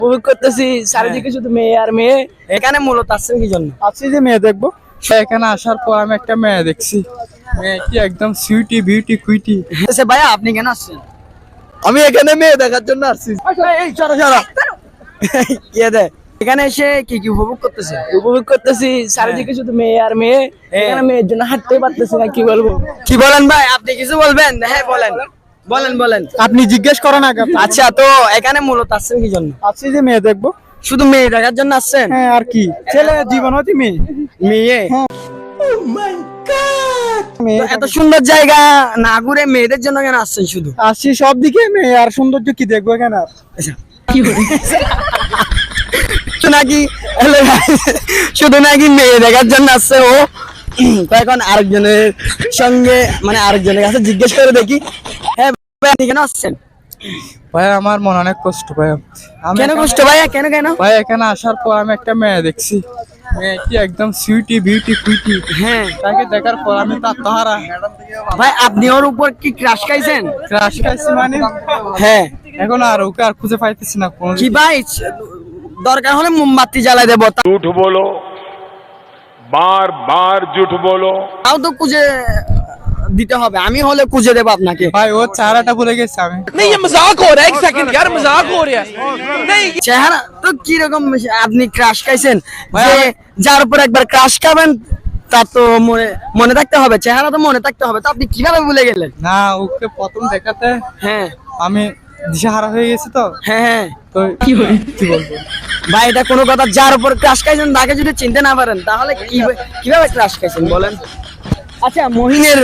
উপভোগ করতেছি চারিদিকে শুধু মেয়ে আর মেয়ে। এখানে মূলত আসছেন কি জন্য? আজকে যে মেয়ে দেখবো, এখানে আসার পর আমি একটা মেয়ে দেখছি, মেয়েটি একদম সুইটি বিউটি কুইটি। ভাইয়া আপনি কেন আসছেন? আমি এখানে মেয়ে দেখার জন্য আসছি। এখানে এসে কি কি উপভোগ করতেছে? উপভোগ করতেছি চারিদিকে শুধু মেয়ে আর মেয়ে। এখানে মেয়ের জন্য হাঁটতে পারতেছি না, কি বলবো। কি বলেন ভাই, আপনি কিছু বলবেন? হ্যাঁ বলেন বলেন বলেন। আপনি জিজ্ঞেস করেন আগে। আচ্ছা, তো এখানে মূলত আসছেন কি জন্য? আজকে যে মেয়ে দেখবো। শুধু মেয়ে দেখার জন্য আসছেন? হ্যাঁ, আর কি, ছেলে জীবন হতে মেয়ে। মেয়ে হ্যাঁ। তো এত সুন্দর জায়গা না ঘুরে মেয়েদের জন্য কেন আসছেন শুধু? আসছি সব দিকে মেয়ে, আর সৌন্দর্য কি দেখবো এখানে আর? নাকি শুধু নাকি মেয়ে দেখার জন্য আসছে ও। তো এখন আরেকজনের সঙ্গে মানে আরেকজনের কাছে জিজ্ঞেস করে দেখি। হ্যাঁ ভাই, আপনি কেন আসছেন? ভাই আমার মনে অনেক কষ্ট ভাই। কেন কষ্ট ভাইয়া, কেন কেন? ভাই এখানে আসার পর আমি একটা মেয়ে দেখছি, মেয়েটি একদম সুইটি বিউটি কুইটি। হ্যাঁ, তাকে দেখার পর আমি তার তাহারা। ভাই আপনি ওর উপর কি ক্রাশ খাইছেন? ক্রাশ খাইছি মানে? হ্যাঁ। এখন আর ওকে আর খুঁজে পাইতেছি না কোন। কি ভাই, দরকার হলে মোমবাতি জ্বালাই দেবো, झूठ बोलो, बार बार झूठ बोलो। তাও তো খুঁজে দিতে হবে। আমি হলে খুঁজে দেবো আপনাকে। ভাই ও চেহারাটা ভুলে গেছে আমি। नहीं ये मजाक हो रहा है, एक सेकंड यार मजाक हो रहा है। नहीं চেহারা তো কিরকম আপনি ক্রাশ খাইছেন? যে যার উপর একবার ক্রাশ খাবেন তার তো মনে থাকতে হবে, চেহারা তো মনে থাকতে হবে। তো আপনি কিভাবে ভুলে গেলেন? না, ওকে প্রথম দেখাতে হ্যাঁ আমি দিশাহারা হয়ে গেছি তো। হ্যাঁ হ্যাঁ। তো কি বলবো ভাই, এটা কোনো কথা? যার উপর ক্রাশ খাইছেন তাকে যদি চিনতে না পারেন তাহলে কিভাবে ক্রাশ খাইছেন বলেন? আচ্ছা, মহিনের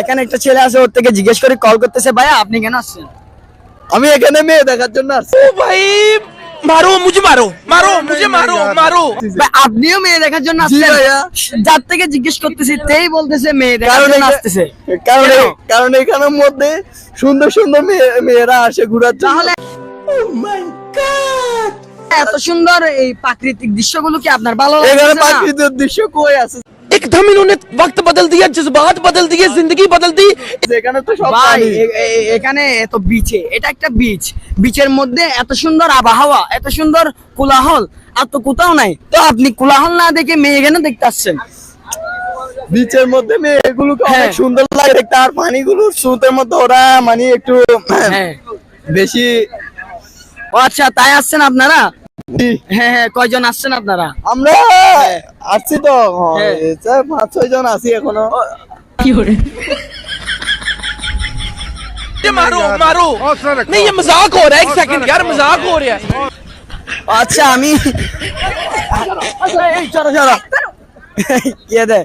এখানে একটা ছেলে আছে, ওর থেকে জিজ্ঞেস করে কল করতেছে। ভাইয়া আপনি কেন আসছেন? আমি এখানে মেয়ে দেখার জন্য আসছি। ओ भाई मारो मुझे, मारो मारो मुझे, मारो मारो। ভাই আপনিও মেয়ে দেখার জন্য জি আসছেন? ভাইয়া। যার থেকে জিজ্ঞেস করতেছি তেই বলতেছে মেয়ে দেখার জন্য আসতেছে। কারণ এখানের মধ্যে সুন্দর সুন্দর মেয়েরা আসে ঘুরার জন্য। তাহলে এত সুন্দর এই প্রাকৃতিক দৃশ্যগুলো কি আপনার ভালো এখানে লাগছে না? প্রাকৃতিক দৃশ্য কই আছে? एकदम इन्होंने वक्त बदल दिया, जज्बात बदल दिए, जिंदगी बदल दी। এখানে তো সব ভাই পানি। এখানে এত বিচে, এটা একটা বিচ, বিচের মধ্যে এত সুন্দর আবহাওয়া, এত সুন্দর কোলাহল আর তো কোথাও নাই। তো আপনি কোলাহল না দেখে মেয়ে কেন দেখতে আসছেন? বিচের মধ্যে মেয়েগুলোকে হ্যাঁ। অনেক সুন্দর লাগে দেখতে, আর পানিগুলো স্রোতের মধ্যে ওরা মানে একটু হ্যাঁ। বেশি। ও আচ্ছা, তাই আসছেন আপনারা? হ্যাঁ হ্যাঁ। কয়জন আসছেন আপনারা? আমরা আসছি তো হ্যাঁ। 5-6 জন আছি এখনো। ये मारो मारो। नहीं ये मजाक हो रहा है, एक सेकंड यार मजाक हो रहा है। আচ্ছা, আমি কে দে